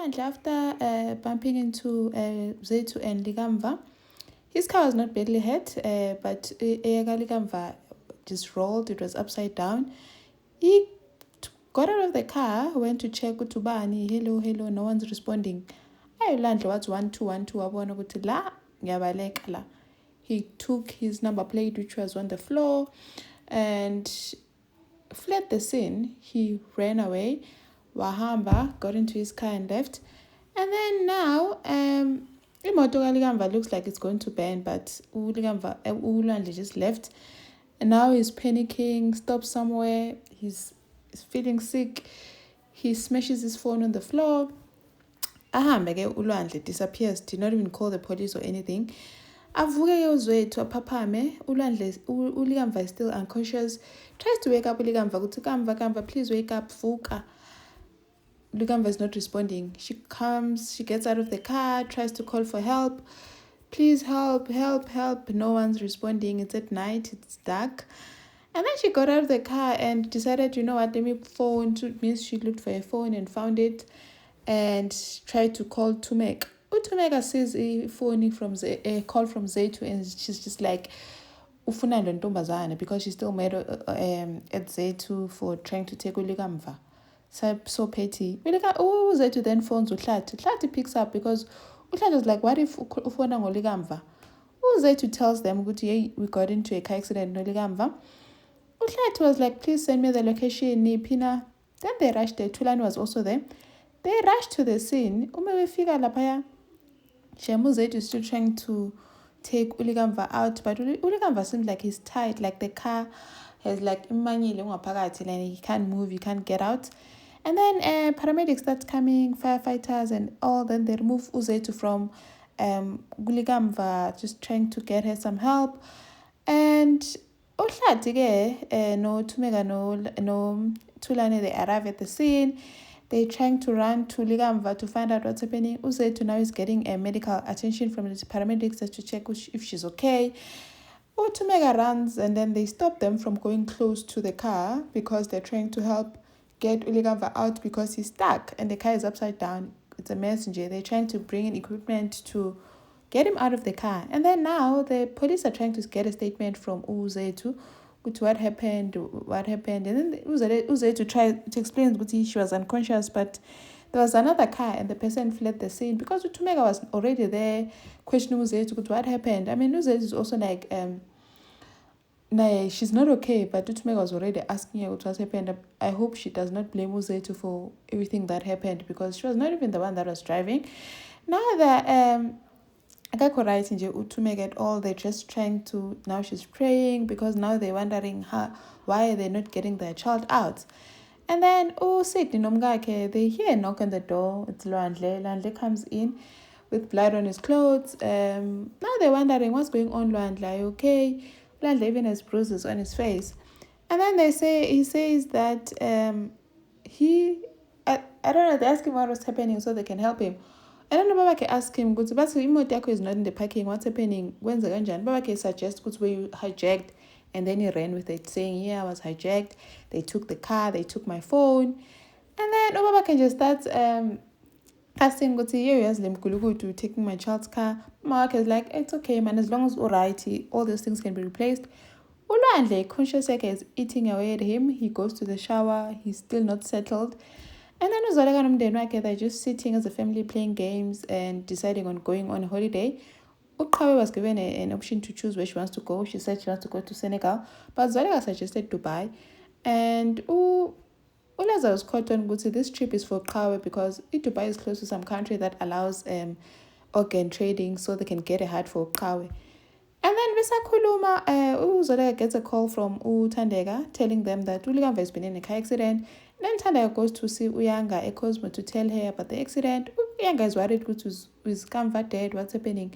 Ulwandle, after bumping into Zethu and Likamva, his car was not badly hurt, but Likamva just rolled. It was upside down. He got out of the car, went to check utubani, hello, no one's responding. Ulwandle was 1212 wabona ukuthi la ngiyabaleka la. He took his number plate, which was on the floor, and fled the scene. He ran away. Wahamba got into his car and left. And then now, imoto kaLikamva looks like it's going to burn, but Ulwandle just left. And now he's panicking, stops somewhere. He's feeling sick. He smashes his phone on the floor. Ahambe-ke Ulwandle disappears. Did not even call the police or anything. Avuke uZethu aphaphame. Likamva is still unconscious. Tries to wake up Likamva. Kamva, please wake up. Vuka. Likamva is not responding. She gets out of the car, tries to call for help. Please help. No one's responding. It's at night. It's dark. And then she got out of the car and decided, you know what, let me phone. Means she looked for a phone and found it and tried to call Tumek. Utumeka sees a phone from a call from Zethu, and she's just like, ufuna ntombazana, because she's still mad at Zethu for trying to take Likamva. So petty. Zethu then phones Uhlathi. Uhlathi picks up because Uhlathi was like, what if ufona ngoLikamva? Zethu tells them, hey, we got into a car accident no Likamva. Uhlathi was like, please send me the location, Pina. Then they rushed there. Thulani was also there. They rushed to the scene. Umewefika lapaya. Shemu Zethu is still trying to take Likamva out, but Likamva seems like he's tight, like the car has like imanyile ngaphakathi, and he can't move, he can't get out. And then paramedics start coming, firefighters and all. Then they remove Zethu from Likamva, just trying to get her some help. And Uhlathi no Tumeka no Thulani, they arrive at the scene. They're trying to run to Likamva to find out what's happening. Zethu now is getting medical attention from the paramedics just to check if she's okay. Tumeka runs, and then they stop them from going close to the car because they're trying to help get Likamva out because he's stuck and the car is upside down. It's a messenger. They're trying to bring in equipment to get him out of the car. And then now the police are trying to get a statement from Zethu with what happened. And then Zethu tried to explain that she was unconscious, but there was another car and the person fled the scene because Tumeka was already there questioning Zethu what happened. I mean, Zethu is also like, she's not okay, but Tumeka was already asking her what happened. I hope she does not blame Zethu for everything that happened because she was not even the one that was driving. Now that akakho right nje Tumeka at all, they're just trying to, now she's praying because now they're wondering why they're not getting their child out. And then Sydney nomkakhe, they hear a knock on the door. It's Lwandle. Lwandle comes in with blood on his clothes. Now they're wondering what's going on. Lwandle, are you okay? Lwandle even has bruises on his face. And then he says that I don't know, they ask him what was happening so they can help him. And then Babake ask him, but imoto yakho is not in the parking, what's happening? When's the kanjani? Babake suggests where you hijacked, and then he ran with it, saying, yeah, I was hijacked. They took the car, they took my phone. And then Babake just starts asking, to taking my child's car. Mark is like, it's okay, man, as long as alright, all those things can be replaced. Ulwandle, conscious is eating away at him. He goes to the shower, he's still not settled. And then uZoleka nomndeni they're just sitting as a family playing games and deciding on going on a holiday. Uqhawe was given an option to choose where she wants to go. She said she wants to go to Senegal, but Zoleka suggested Dubai. And Ulaza was caught on this trip is for Qhawe because Dubai is close to some country that allows organ trading, so they can get a heart for Qhawe. And then Bisakuluma, Zoleka gets a call from Thandeka telling them that Likamva has been in a car accident. Then Thandeka goes to see Uyanga at Cosmo to tell her about the accident. Uyanga is worried with Kamva dead, what's happening.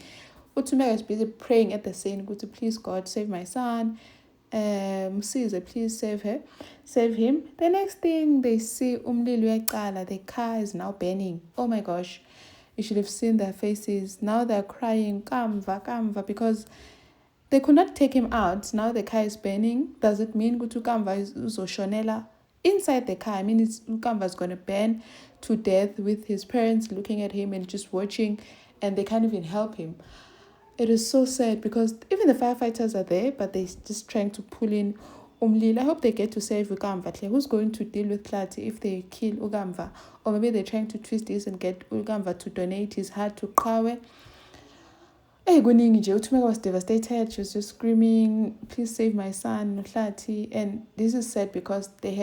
Tumeka is busy praying at the scene, please God, save my son. Caesar, please save him. The next thing they see the car is now burning. Oh my gosh, you should have seen their faces. Now they're crying, Kamva, because they could not take him out. Now the car is burning. Does it mean Kamva is uzoshonela inside the car. I mean, Ukamva's going to burn to death with his parents looking at him and just watching, and they can't even help him. It is so sad because even the firefighters are there, but they're just trying to pull in Umlil. I hope they get to save Ukamva. Who's going to deal with Klati if they kill Ukamva? Or maybe they're trying to twist this and get Ukamva to donate his heart to Kawe. Hey, Utumeka was devastated. She was just screaming, please save my son, Klati. And this is sad because they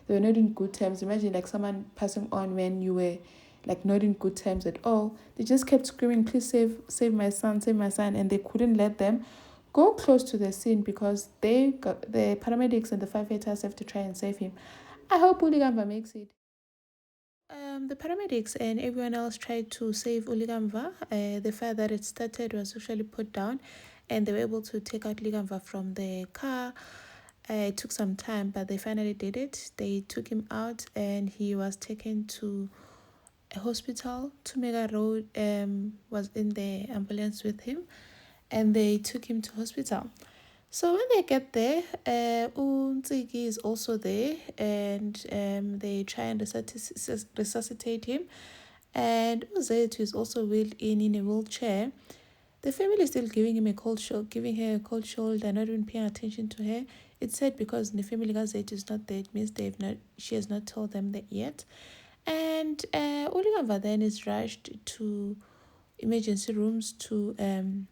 were not in good terms. Imagine like someone passing on when you were like not in good terms at all. They just kept screaming, please save my son, and they couldn't let them go close to the scene because the paramedics and the firefighters have to try and save him. I hope Uligamba makes it. The paramedics and everyone else tried to save Uligamva. The fire that it started was actually put down, and they were able to take out Uligamva from the car. It took some time, but they finally did it. They took him out, and he was taken to a hospital. Tumega Road was in the ambulance with him, and they took him to hospital. So when they get there, Untsiki is also there, and they try and resuscitate him. And Uzetu is also wheeled in a wheelchair. The family is still giving him giving her a cold shoulder, not even paying attention to her. It's sad because the family Zetu is not there. It means she has not told them that yet. And Uligava then is rushed to emergency rooms to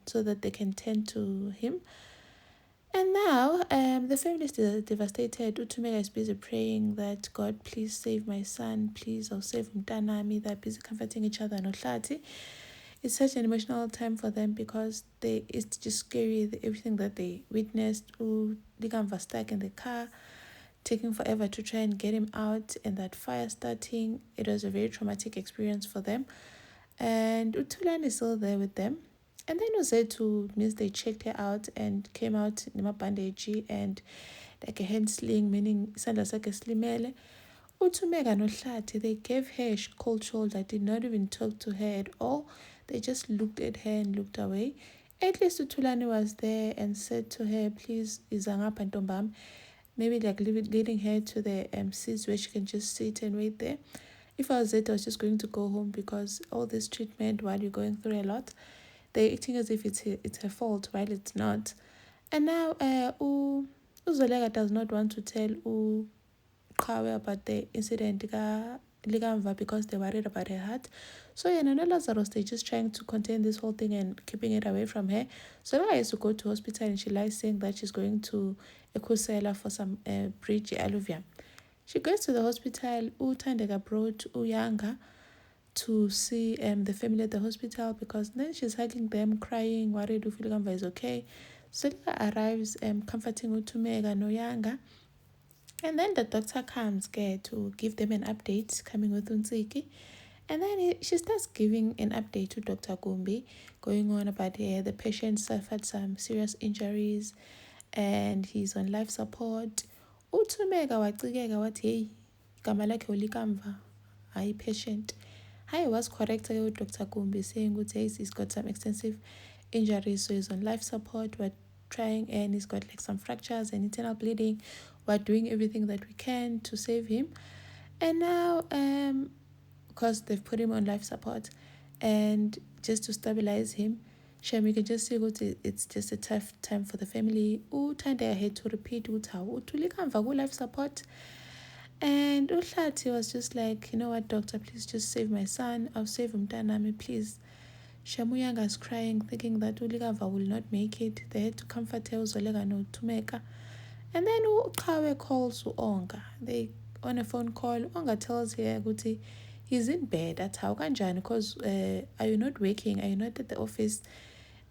so that they can tend to him. And now the family is devastated. Utumeka is busy praying that God, please save my son, please, or save Mtanami. They're busy comforting each other. It's such an emotional time for them because it's just scary, everything that they witnessed. Ligamva stuck in the car, taking forever to try and get him out, and that fire starting. It was a very traumatic experience for them. And Utulan is still there with them. And then Uzetu means they checked her out and came out in a bandage and like a hand sling, meaning sandals like a slimele. Utumeka no Hlati, they gave her a cold shoulder, did not even talk to her at all. They just looked at her and looked away. At least Utulani was there and said to her, please, Izangapa and Tombam, maybe like leading her to the seats where she can just sit and wait there. If I was there, I was just going to go home because all this treatment while you're going through a lot, they're acting as if it's her fault while it's not. And now Uzolega does not want to tell Kawe about the incident because they're worried about her heart. So yeah, Nana Lazarus, they're just trying to contain this whole thing and keeping it away from her. So now I used to go to hospital and she lies saying that she's going to Ekusela for some bridge alluvium. She goes to the hospital. Utandega brought Uyanga to see the family at the hospital because then she's hugging them, crying, worried Ufiligamva is okay. Selika arrives comforting Utumega no Yanga. And then the doctor comes to give them an update, coming with Unsiki. And then she starts giving an update to Dr. Gumbi, going on about the patient suffered some serious injuries and he's on life support. Utumega wacikeka wathi hey, igama lakhe ulikamva, hayi patient. I was corrected with Dr. Gumbi saying he's got some extensive injuries, so he's on life support. We're trying, and he's got like some fractures and internal bleeding. We're doing everything that we can to save him. And now, because they've put him on life support, and just to stabilize him, Shem, you can just see it's just a tough time for the family. Uthande had to repeat ulikamva life support. And Uhlati was just like, you know what, doctor, please just save my son. I'll save Mtanami, please. Shamuyanga is crying, thinking that Uligava will not make it. They had to comfort her, Uzolega no Tumeka. And then Ukawe calls Onga. They on a phone call, Onga tells her, Guti, he's in bed. That's how kanjani, because are you not waking? Are you not at the office?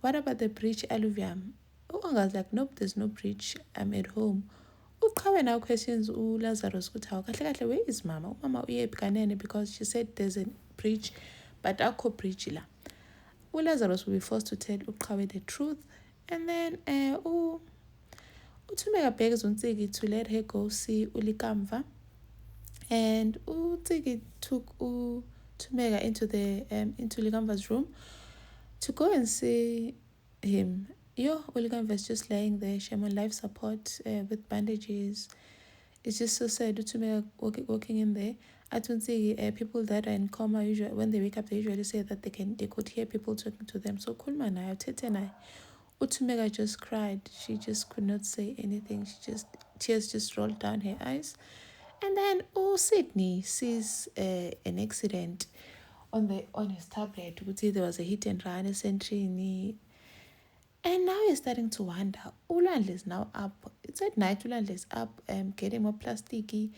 What about the bridge alluvium? Onga's like, nope, there's no bridge. I'm at home. Uqhawe now questions Lazarus ukuthi hawu kahle kahle where is mama? Mama uyephi kanene because she said there's a bridge but akho bridge la. Lazarus will be forced to tell Uqhawe the truth, and then Utumeka begs Unsiki to let her go see Ulikamva, and Unsiki took Utumeka into Ulikamva's room to go and see him. Ulikamva is just lying there, Shem on life support with bandages. It's just so sad to me walking in there. I don't see people that are in coma usually when they wake up they usually say that they could hear people talking to them. So Kulma Tete Utumega just cried. She just could not say anything. Tears just rolled down her eyes. And then Sydney sees an accident on his tablet. You could see there was a hit and run, a sentry. And now he's starting to wonder. Ulwandle is now up. It's at night. Ulwandle is up, getting more plasticky,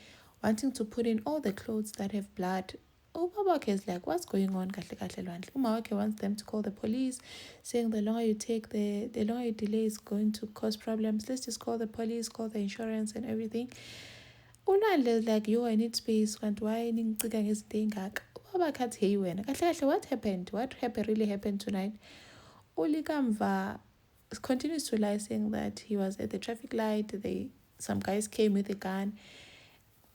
wanting to put in all the clothes that have blood. Ubabake is like, what's going on? Kahle kahle Lwandle. Umawake wants them to call the police, saying the longer you take, the longer you delay is going to cause problems. Let's just call the police, call the insurance and everything. Ulwandle is like, yo, I need space. And why ningicika ngezinto ey'ngaka? Ubabake athi, hey wena, kahle kahle, what happened? What really happened tonight? Ulikamva continues to lie, saying that he was at the traffic light. Some guys came with a gun,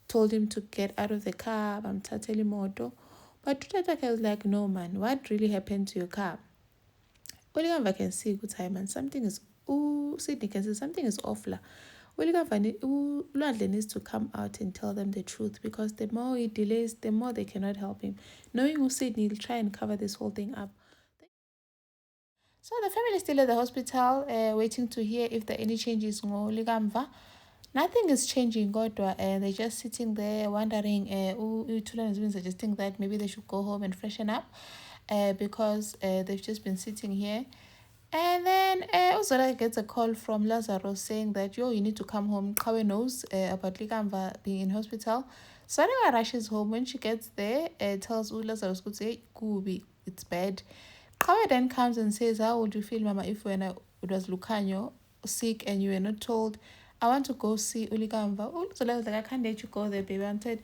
told him to get out of the car. Bamthathela imoto. But Tutataka was like, no man, what really happened to your car? Ulikamva can see good time and something is Sydney can see something is off la. Lwandle needs to come out and tell them the truth, because the more he delays, the more they cannot help him. Knowing who Sydney will try and cover this whole thing up. So the family is still at the hospital, waiting to hear if there are any changes. Nothing is changing, Godwa, and they're just sitting there wondering. Tulan has been suggesting that maybe they should go home and freshen up, because they've just been sitting here. And then Uzola gets a call from Lazarus saying that, yo, you need to come home. Kawe knows about Likamva being in hospital. So Sarah rushes home. When she gets there, tells Lazarus, Kubi, it's bad. Kawe then comes and says, how would you feel, Mama, if when it was Lucanio sick and you were not told? I want to go see Ulikamva. Uzola was like, I can't let you go there, baby. I said,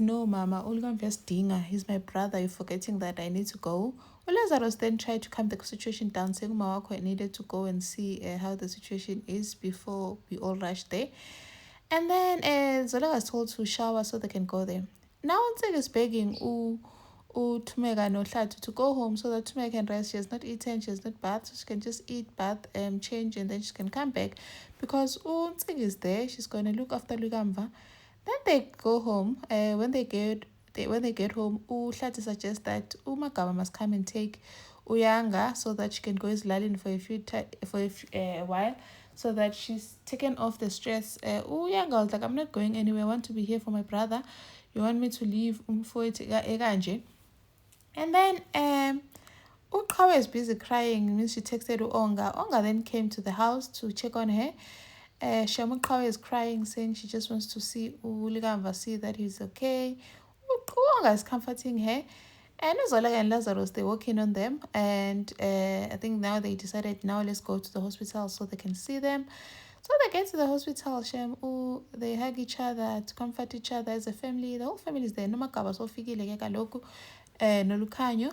no, Mama, Ulikamva's Dinga. He's my brother. You're forgetting that I need to go. Lazarus then tried to calm the situation down, saying Mawako needed to go and see how the situation is before we all rush there. And then Zola was told to shower so they can go there. Now Nsek is begging Tumega no Hlatu to go home so that Tumega can rest. She has not eaten, she has not bathed, so she can just eat, bath, change, and then she can come back. Because Nsek is there, she's going to look after Lugamva. Then they go home. When they get home, Hlatu suggests that Umagaba must come and take Uyanga so that she can go Islalin for a while, so that she's taken off the stress. Uyanga was like, I'm not going anywhere. I want to be here for my brother. You want me to leave Eganje? And then Ukawa is busy crying. Means she texted Onga. Onga then came to the house to check on her. Shamukawa is crying, saying she just wants to see Uligamva, see that he's okay. Uonga is comforting her. And Zola and Lazarus, they walk in on them. And I think now they decided, now let's go to the hospital so they can see them. So they get to the hospital, they hug each other to comfort each other as a family. The whole family is there. Nomakaba so fikile ke kaloku nolukanyo.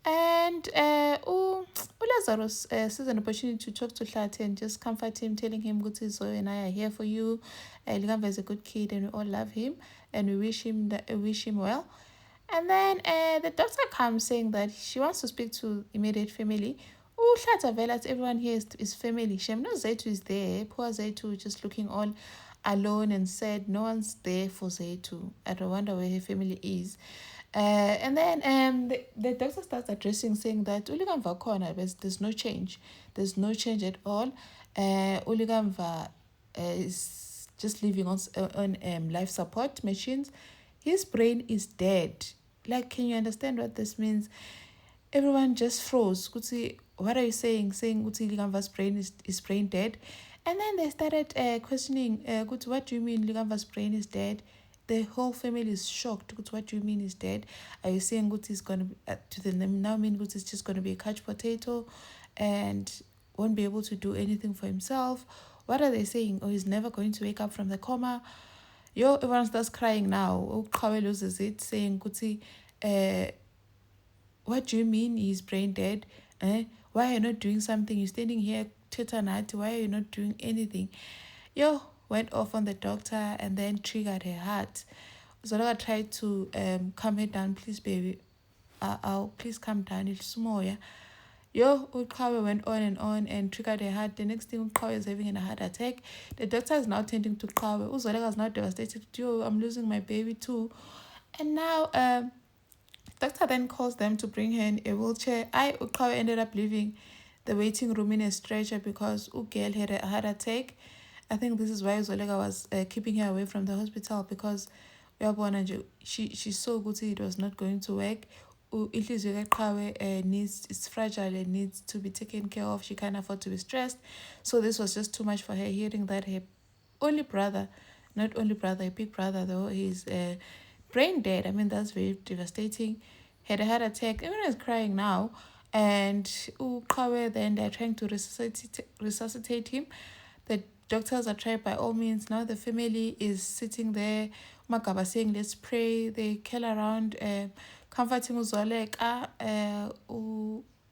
And Lazarus sees an opportunity to talk to Hlate and just comfort him, telling him, Guti Zoe and I are here for you. Ligamba is a good kid and we all love him and we wish him well. And then the doctor comes saying that she wants to speak to immediate family. Hlata vela, everyone here is family. Shem no Zaitu is there. Poor Zaitu just looking all alone and sad. No one's there for Zaitu. I don't wonder where her family is. And then the doctor starts addressing, saying that Uligamva corner, there's no change. There's no change at all. Uligamva is just living on life support machines. His brain is dead. Like, can you understand what this means? Everyone just froze. Kutsi, what are you saying? Saying Kutsi Ligamva's brain is brain dead. And then they started questioning, Kutsi, what do you mean Ligamva's brain is dead? The whole family is shocked. What do you mean is dead? Are you saying Guti is going to now mean Guti is just going to be a couch potato and won't be able to do anything for himself? What are they saying? Oh, he's never going to wake up from the coma. Everyone starts crying now. Kawe loses it, saying Guti, what do you mean he's brain dead? Why are you not doing something? You're standing here tetanite. Why are you not doing anything? Went off on the doctor and then triggered her heart. Zola tried to calm her down. Please, baby, I'll please calm down. It's small, yeah. Uqhawe went on and triggered her heart. The next thing, Uqhawe is having a heart attack. The doctor is now tending to Uqhawe. Uzoleka is now devastated. I'm losing my baby too. And now, doctor then calls them to bring her in a wheelchair. Uqhawe ended up leaving the waiting room in a stretcher because Ugel had a heart attack. I think this is why Uzoleka was keeping her away from the hospital because she saw Guti it was not going to work. It's fragile and needs to be taken care of. She can't afford to be stressed. So this was just too much for her, hearing that her only brother, not only brother, a big brother though, he's brain dead. I mean, that's very devastating. Had a heart attack. Everyone is crying now. And Uqhawe, then they're trying to resuscitate him. The doctors are trying by all means. Now the family is sitting there. Magaba saying, let's pray. They kill around, comforting Uzoleka,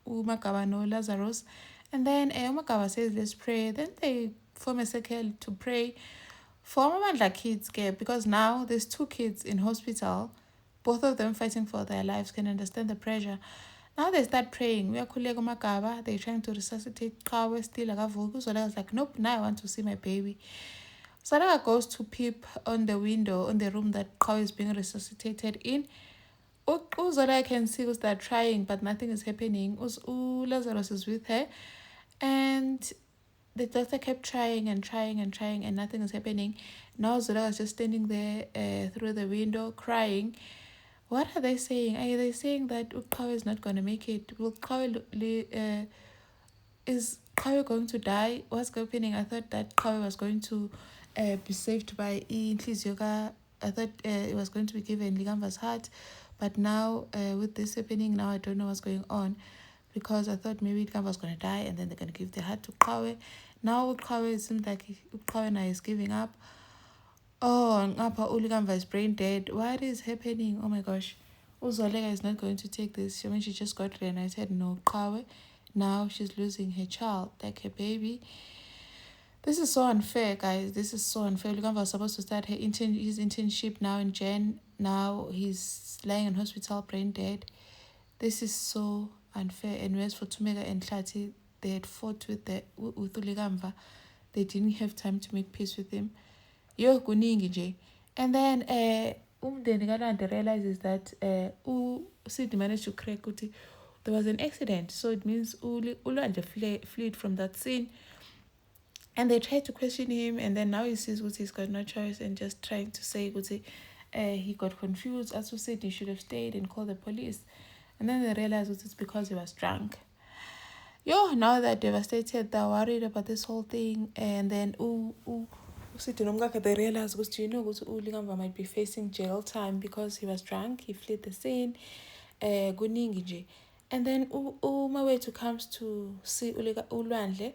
Magaba no Lazarus. And then Magaba says, let's pray. Then they form a circle to pray for Amandla kids, because now there's 2 kids in hospital, both of them fighting for their lives. Can understand the pressure. Now they start praying. We are Kulego Makaba. They're trying to resuscitate Kawe still. So I was like, nope, now I want to see my baby. Sarah goes to peep on the window on the room that Kawe is being resuscitated in. Zola can see they're trying, but nothing is happening. Lazarus is with her. And the doctor kept trying and nothing is happening. Now Zola was just standing there through the window crying. What are they saying? Are they saying that Uqhawe is not going to make it? Is Qawe going to die? What's happening? I thought that Qawe was going to be saved by Inhliziyo. I thought it was going to be given Ligamva's heart. But now, with this happening, now I don't know what's going on. Because I thought maybe Ligamva was going to die and then they're going to give the heart to Qawe. Now Qawe, it seems like Qawe now is giving up. Oh, Ngapha Uligamva is brain dead. What is happening? Oh my gosh. Uzoleka is not going to take this. I mean, she just got reunited. No, Qawe. Now she's losing her child, like her baby. This is so unfair, guys. This is so unfair. Uligamva was supposed to start his internship now in Jan. Now he's lying in hospital, brain dead. This is so unfair. And whereas for Thumeka and Hlathi, they had fought with Uligamva. They didn't have time to make peace with him. Kuningi nje. And then umndeni kaNandi realizes that Sid managed to crack ukuthi there was an accident, so it means Ulwandle fled from that scene. And they tried to question him, and then now he sees what he's got no choice and just trying to say ukuthi he got confused. Also said he should have stayed and called the police. And then they realized it's because he was drunk. Now they're devastated, they're worried about this whole thing, and then they realized Uligamva might be facing jail time because he was drunk, he fled the scene. And then Mawethu comes to see Ulwandle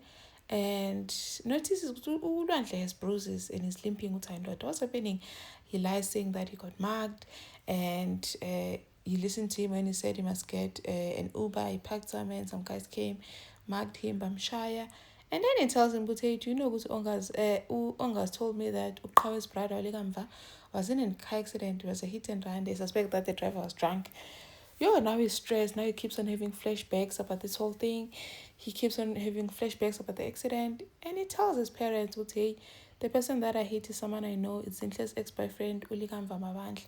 and notices Ulwandle has bruises and is limping. What's happening? He lies saying that he got mugged, and he listened to him when he said he must get an Uber. He packed some and some guys came, mugged him, Bamshaya. And then he tells him, do you know Ongas told me that Uqhawe's brother Uligamva was in a car accident. It was a hit and run. They suspect that the driver was drunk. Now he's stressed. Now he keeps on having flashbacks about this whole thing. He keeps on having flashbacks about the accident. And he tells his parents, the person that I hate is someone I know. It's Zinhle's ex-boyfriend, Uligamva Mabandla.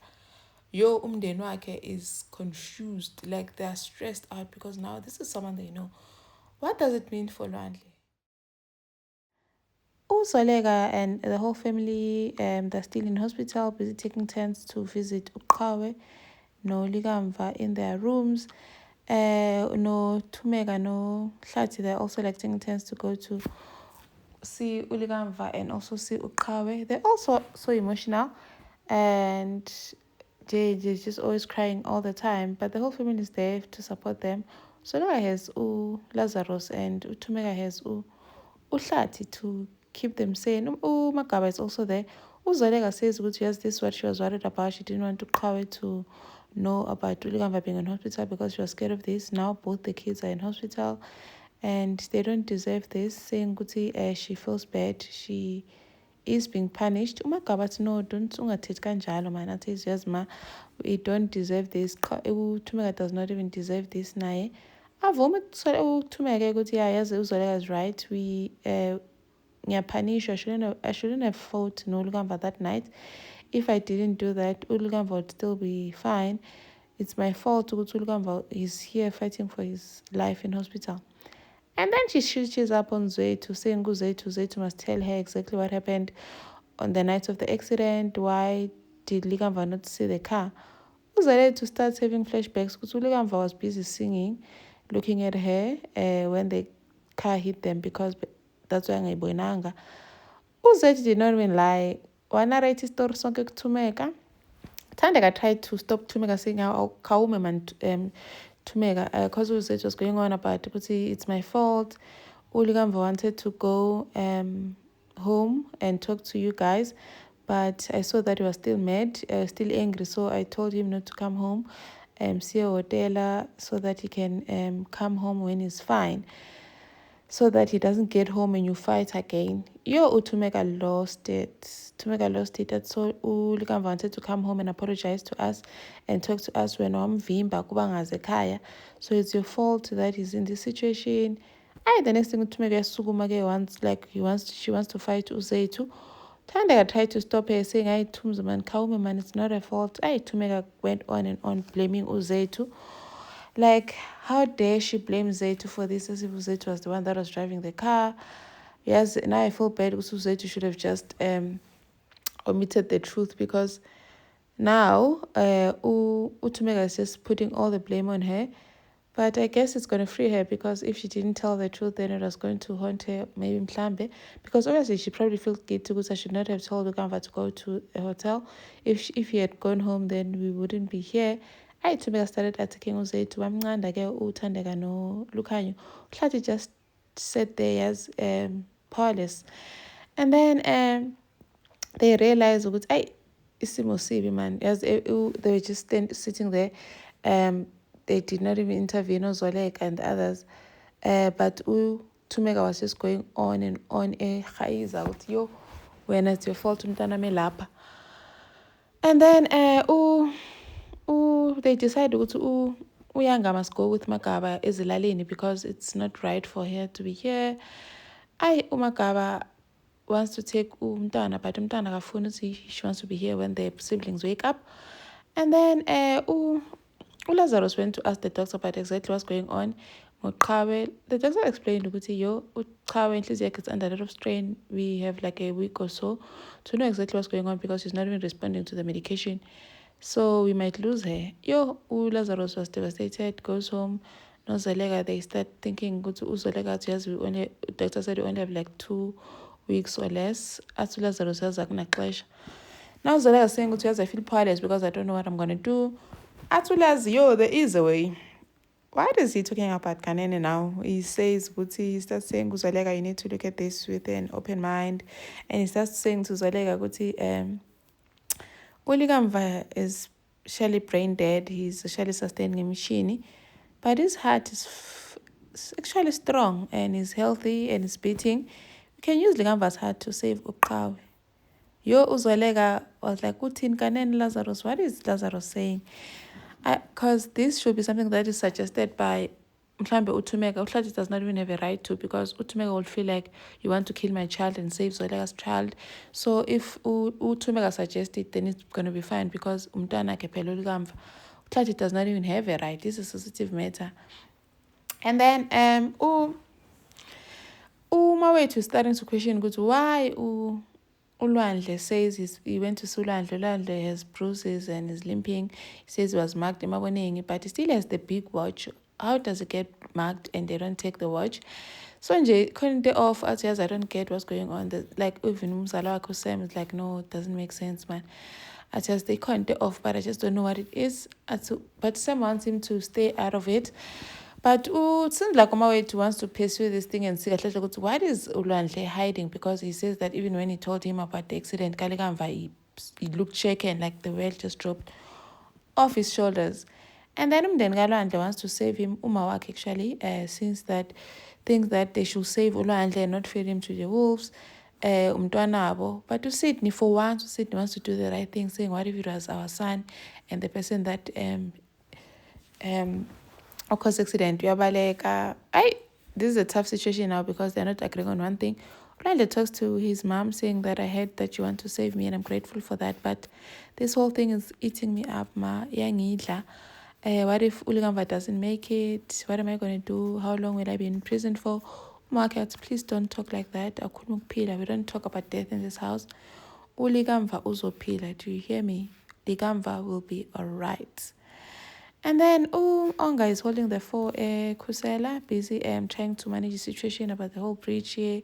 Umndeni wakhe is confused. Like, they're stressed out because now this is someone they know. What does it mean for Lwandle? Uzoleka and the whole family, they're still in hospital, busy taking turns to visit Uqhawe, no Ligamva in their rooms. No Thumeka, no Hlathi, they're also like taking turns to go to see Uligamva and also see Uqhawe. They're also so emotional and they're just always crying all the time, but the whole family is there to support them. So now has Lazarus and Thumeka has Hlathi to keep them sane. Magaba is also there. Uzoleka says, yes, this is what she was worried about. She didn't want Uqhawe to know about Uligamva being in hospital because she was scared of this. Now both the kids are in hospital and they don't deserve this. Saying she feels bad. She is being punished. Magaba, no, don't ungathethi kanjalo man. I yes ma, we don't deserve this. Thumeka does not even deserve this naye. avume ukuthumeka ukuthi yazi uZoleka is right. We ngiyaphanisha. I shouldn't have fought noLukamva that night. If I didn't do that, uLukamva would still be fine. It's my fault ukuthi uLukamva is here fighting for his life in hospital. And then she switches up on Zethu, saying Zethu must tell her exactly what happened on the night of the accident. Why did Likamva not see the car? Zethu starts having flashbacks because Likamva was busy singing, looking at her when the car hit them, because that's why ngayibonanga. Zethu did not even lie. Wanarate story sonke kuthumeka. Thandeka tried to stop Thumeka saying khawume man Thumeka, because Zethu was going on about it's my fault. Ulikamva wanted to go home and talk to you guys, but I saw that he was still mad, still angry, so I told him not to come home, see a hotel, so that he can come home when he's fine, so that he doesn't get home and you fight again. Thumeka lost it. That's all. Ulikamva wanted to come home and apologize to us and talk to us when wamvimba kuba ngazekhaya. So it's your fault that he's in this situation. The next thing Thumeka yasukuma she wants to fight uZethu. Thandeka tried to stop her, saying, Thumzu man, khawume man, it's not her fault. Thumeka went on and on blaming uZethu. Like, how dare she blame Zethu for this, as if Zethu was the one that was driving the car. Yes, now I feel bad because Zethu should have just omitted the truth, because now Thumeka is just putting all the blame on her. But I guess it's going to free her, because if she didn't tell the truth, then it was going to haunt her, maybe mhlambe. Because obviously she probably felt guilty because I should not have told Ukamva to go to a hotel. If he had gone home, then we wouldn't be here. Thumeka started attacking uZethu. Wamnqanda ke uThandeka noLukhanyo. Uhlathi just sat there as powerless. And then they realized ukuthi isimo sibi man. As they were just sitting there. They did not even intervene, Zoleka and others. But Thumeka was just going on and on. When it's your fault, umntana melapha. And then they decided uYanga must go with Magaba ezilalini, because it's not right for her to be here. uMagaba wants to take umntana, but umntana akafuni, she wants to be here when the siblings wake up. And then uLazarus went to ask the doctor about exactly what's going on. The doctor explained ukuthi uChawe inhliziyo yakhe is under a lot of strain. We have like a week or so to know exactly what's going on, because she's not even responding to the medication. So we might lose her. uLazarus was devastated, goes home. No Zoleka, they start thinking Zoleka, doctor said we only have like 2 weeks or less. As uLazarus has akunaxesha. Now Zoleka is saying I feel powerless because I don't know what I'm gonna do. Atulazi, there is a way. Why is he talking about Kanene now? He says, he starts saying, Zoleka, you need to look at this with an open mind. And he starts saying to Zoleka, Ulikamva is surely brain dead. He's surely sustaining a machine. But his heart is actually strong and is healthy and is beating. We can use Likamva's heart to save Uqawe. uZoleka was like, Utin Kanene Lazarus. What is Lazarus saying? Because this should be something that is suggested by mhlambe uThumeka. Uhlathi does not even have a right to, because uThumeka will feel like you want to kill my child and save Zoleka's child. So if uThumeka suggests it, then it's going to be fine, because umntana ke phela uLikamva. Uhlathi does not even have a right. This is a sensitive matter. And then umawethu is starting to question why uLwandle says he went to Sulwandle. Ulwandle has bruises and is limping. He says he was marked, but he still has the big watch. How does it get marked and they don't take the watch? So nje couldn't they off as I don't get what's going on. Like even umzala wakho Sam is like, no, it doesn't make sense, man. They can't they off, but I just don't know what it is. But Sam wants him to stay out of it. But it seems like Omawethu wants to pursue this thing and see what is Ulwandle hiding, because he says that even when he told him about the accident, Kalikamva, he looked shaken, like the world just dropped off his shoulders. And then Ulwandle wants to save him, Umawak actually, since that thinks that they should save Ulwandle and not feed him to the wolves. But to Sydney, for once, Sydney wants to do the right thing, saying, what if it was our son and the person that of course accident uyabaleka. This is a tough situation now because they're not agreeing on one thing. Orlando talks to his mom saying that I heard that you want to save me and I'm grateful for that, but this whole thing is eating me up, ma. Yangidla. What if Uligamva doesn't make it? What am I going to do? How long will I be in prison for? Market, please don't talk like that. We don't talk about death in this house. Uligamva uzopila. Do you hear me? Ligamva will be alright. And then Onga is holding the phone. Kusela busy trying to manage the situation about the whole breach here.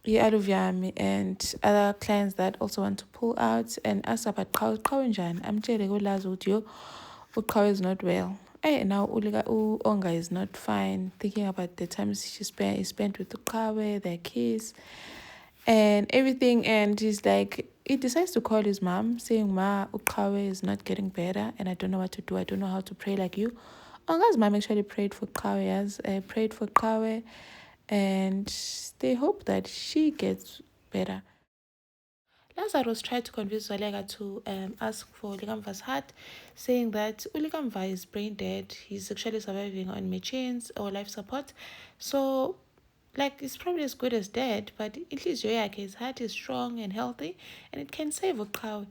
Aluvyami and other clients that also want to pull out and ask about Kawenjan. I'm telling you, Lazudio, Ukaw is not well. Now Onga is not fine, thinking about the times he spent with Ukawe, their kids, and everything. And he's like, he decides to call his mom, saying, Ma, Ukawe is not getting better, and I don't know what to do. I don't know how to pray like you. Onga's mom actually prayed for Kawe, and they hope that she gets better. Lazarus tried to convince Zalega to ask for Ligamva's heart, saying that Uligamva is brain dead. He's actually surviving on machines or life support. So, like, it's probably as good as dead, but at least his heart is strong and healthy, and it can save a cow.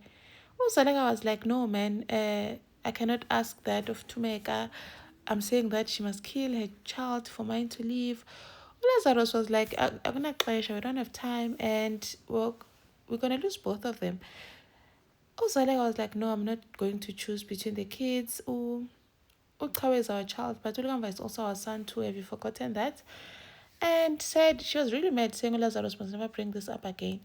Zalega was like, no, man, I cannot ask that of Tumeka. I'm saying that she must kill her child for mine to leave. Lazarus was like, I'm gonna clash, we don't have time, and we're gonna lose both of them. Zalega was like, no, I'm not going to choose between the kids. Ukawe is our child, but Uligamva is also our son too. Have you forgotten that? And said she was really mad, saying Lazarus must never bring this up again.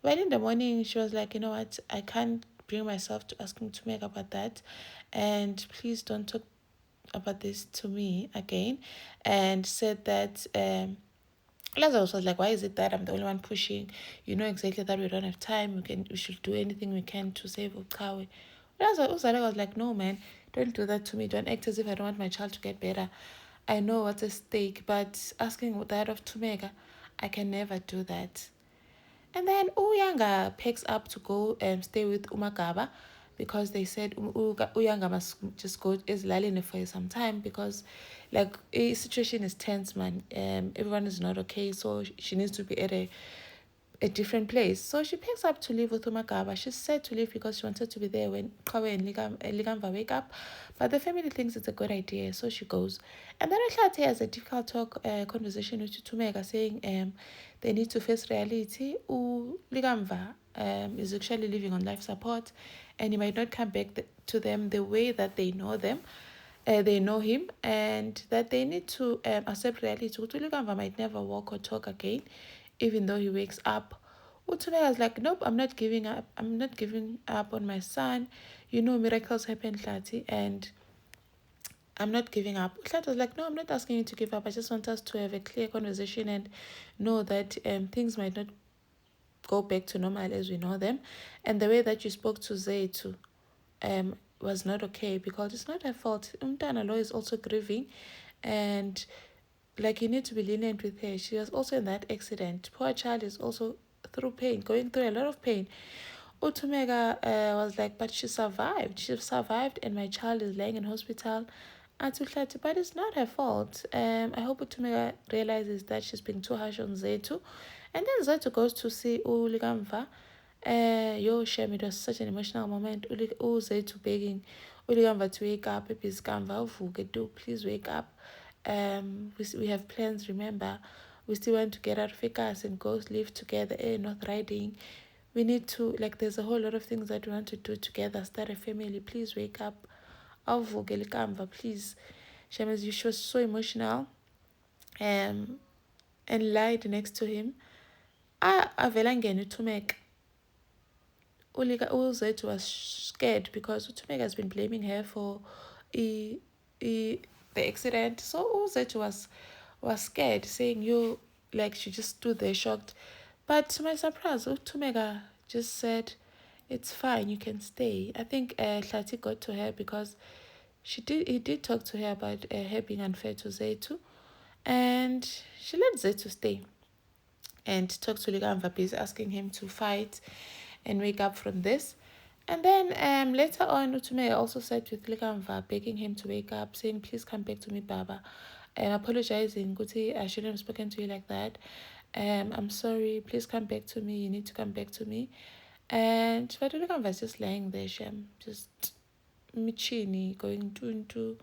But in the morning, she was like, you know what, I can't bring myself to asking to make about that, and please don't talk about this to me again. And said that Lazarus was like, why is it that I'm the only one pushing? You know exactly that we don't have time. We should do anything we can to save Ukawe. Lazarus was like, no, man, don't do that to me. Don't act as if I don't want my child to get better. I know what's at stake, but asking that of Tumeka, I can never do that. And then Uyanga picks up to go and stay with Umagaba because they said Uyanga must just go Ezilalini for some time because like a situation is tense, man. Everyone is not okay, so she needs to be at a different place. So she picks up to live with Umagaba. She's said to leave because she wanted to be there when Kawe and Ligamva wake up. But the family thinks it's a good idea, so she goes. And then Ohlate has a difficult conversation with Tumeka saying they need to face reality. Ligamva is actually living on life support and he might not come back to them the way that they know them. They know him and that they need to accept reality. Ligamva might never walk or talk again even though he wakes up. Utumeka is like, nope, I'm not giving up. I'm not giving up on my son. You know, miracles happen, Hlati, and I'm not giving up. Hlati was like, no, I'm not asking you to give up. I just want us to have a clear conversation and know that things might not go back to normal as we know them. And the way that you spoke to Zaitu was not okay because it's not her fault. Umtana Law is also grieving and like you need to be lenient with her. She was also in that accident. Poor child is also through pain, going through a lot of pain. Utumega was like, but she survived. She survived and my child is laying in hospital. But it's not her fault. I hope Utumega realizes that she's been too harsh on Zaitu. And then Zaitu goes to see Uligamva. Shem, it was such an emotional moment. Zaitu begging Uligamva to wake up. Please, please wake up. We have plans, remember. We still want to get out of Ficas and go live together, not riding. We need to, like, there's a whole lot of things that we want to do together, start a family. Please wake up. Please. She was so emotional and lied next to him. Avelangeni Utumek. Uzethu was scared because Utumek has been blaming her for the accident. So Uzethu was scared, saying she just stood there shocked. But to my surprise, Utumega just said, it's fine, you can stay. I think Hlati got to her because he did talk to her about her being unfair to Zaitu. And she let Zaitu stay and talk to Ligamva, asking him to fight and wake up from this. And then later on, Utumega also sat with Likamva, begging him to wake up, saying, please come back to me, Baba. And apologizing, Guti, I shouldn't have spoken to you like that. I'm sorry, please come back to me. You need to come back to me. And Likamva is just lying there, Shem, just michini, going into.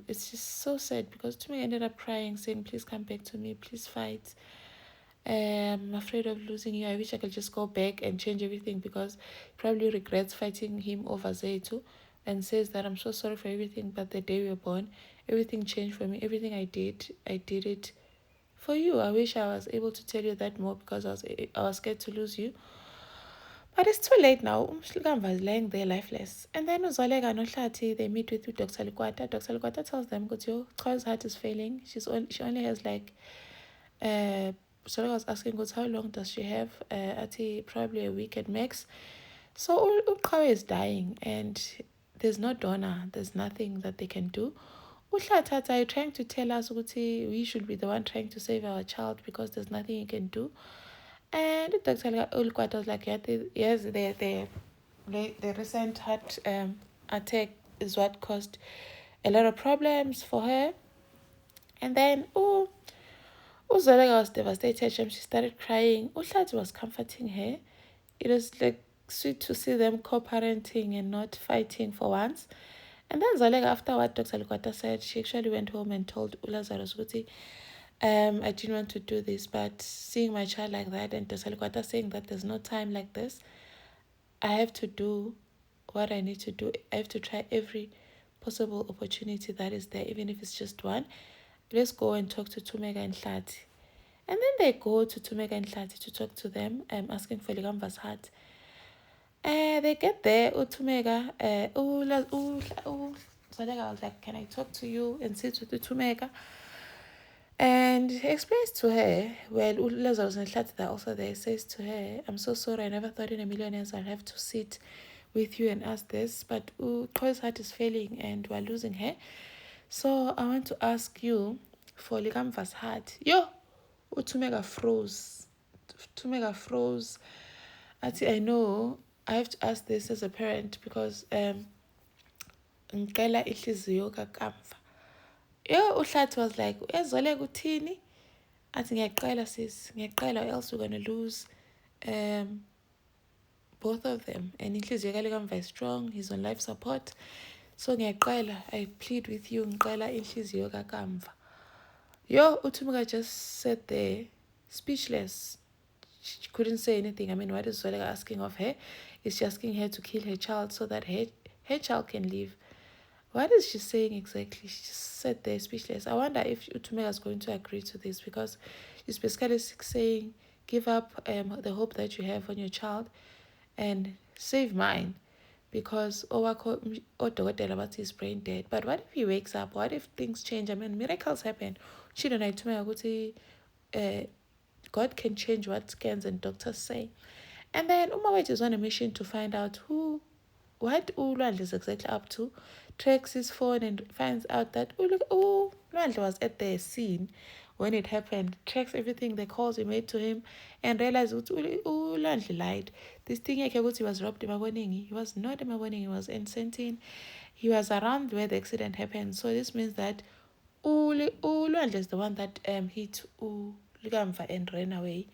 It's just so sad because Utumega ended up crying, saying, please come back to me, please fight. I'm afraid of losing you. I wish I could just go back and change everything because he probably regrets fighting him over Zaitu and says that I'm so sorry for everything, but the day we were born, everything changed for me. Everything I did it for you. I wish I was able to tell you that more because I was scared to lose you. But it's too late now. Umhlikamva is lying there lifeless. And then Uzoleka noHlathi, they meet with Dr. Likwata. Dr. Likwata tells them, Cha's heart is failing. She only has like so I was asking how long does she have? Ati probably a week at max. So Uqhawe is dying and there's no donor, there's nothing that they can do. Uhlathata are trying to tell us we should be the one trying to save our child because there's nothing you can do. And Dr. Ulkwat was like, yes, the recent heart attack is what caused a lot of problems for her. And then Uzoleka was devastated. She started crying. Uhlathi was comforting her. It was like sweet to see them co-parenting and not fighting for once. And then Zoleka, after what Dr. Likwata said, she actually went home and told Lazarus Guti, I didn't want to do this, but seeing my child like that and Dr. Likwata saying that there's no time like this, I have to do what I need to do. I have to try every possible opportunity that is there, even if it's just one. Let's go and talk to Tumega and Hlati. And then they go to Tumega and Hlati to talk to them, asking for Likamva's heart. They get there, Utumega, Zodeka was like, can I talk to you and sit with Utumega? And he explains to her, well, Lazarus and Hlati are also there, says to her, I'm so sorry, I never thought in a million years I'd have to sit with you and ask this, but Troy's heart is failing and we're losing her. So I want to ask you for Likamva's heart. Utumega froze. Utumega froze. I know I have to ask this as a parent because ngicela ihliziyo kaKamva. Uhlathi was like, uyazoleka uthini? Athi ngiyaqala sis, ngiyaqala or else we're going to lose both of them. And inhliziyo kaLikamva is strong, he's on life support. So ngiyaqala, I plead with you, ngicela inhliziyo kaKamva. Utumega just sat there, speechless. She couldn't say anything. I mean, what is Zoleka asking of her? Is she asking her to kill her child so that her child can live? What is she saying exactly? She just sat there speechless. I wonder if Utumega is going to agree to this because she's basically saying, give up the hope that you have on your child and save mine because Odokotela bathi is brain dead. But what if he wakes up? What if things change? I mean, miracles happen. She don't know Utumega God can change what scans and doctors say. And then Umawet is on a mission to find out what Ulwandle is exactly up to. Tracks his phone and finds out that Ulwandle was at the scene when it happened. Tracks everything, the calls he made to him, and realizes Ulwandle lied. This thing he was robbed in Maboningi. He was not in Maboningi, he was in Sentin. He was around where the accident happened. So this means that Ulwandle is the one that hit Likamva and ran away.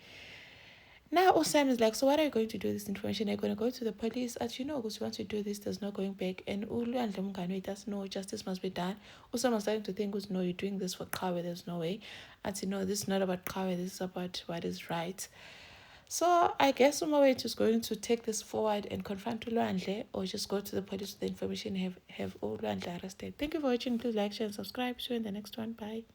Now Sam is like, so what are you going to do with this information? Are you going to go to the police? As you know, because once you do this, there's no going back. And Ulwandle Mngani does no justice must be done. Sam was starting to think, no, you're doing this for Kawe, there's no way. As you know, this is not about Kawe, this is about what is right. So I guess Umawet is going to take this forward and confront Ulwandle or just go to the police with the information, have Ulwandle arrested. Thank you for watching. Please like, share, and subscribe. See you in the next one. Bye.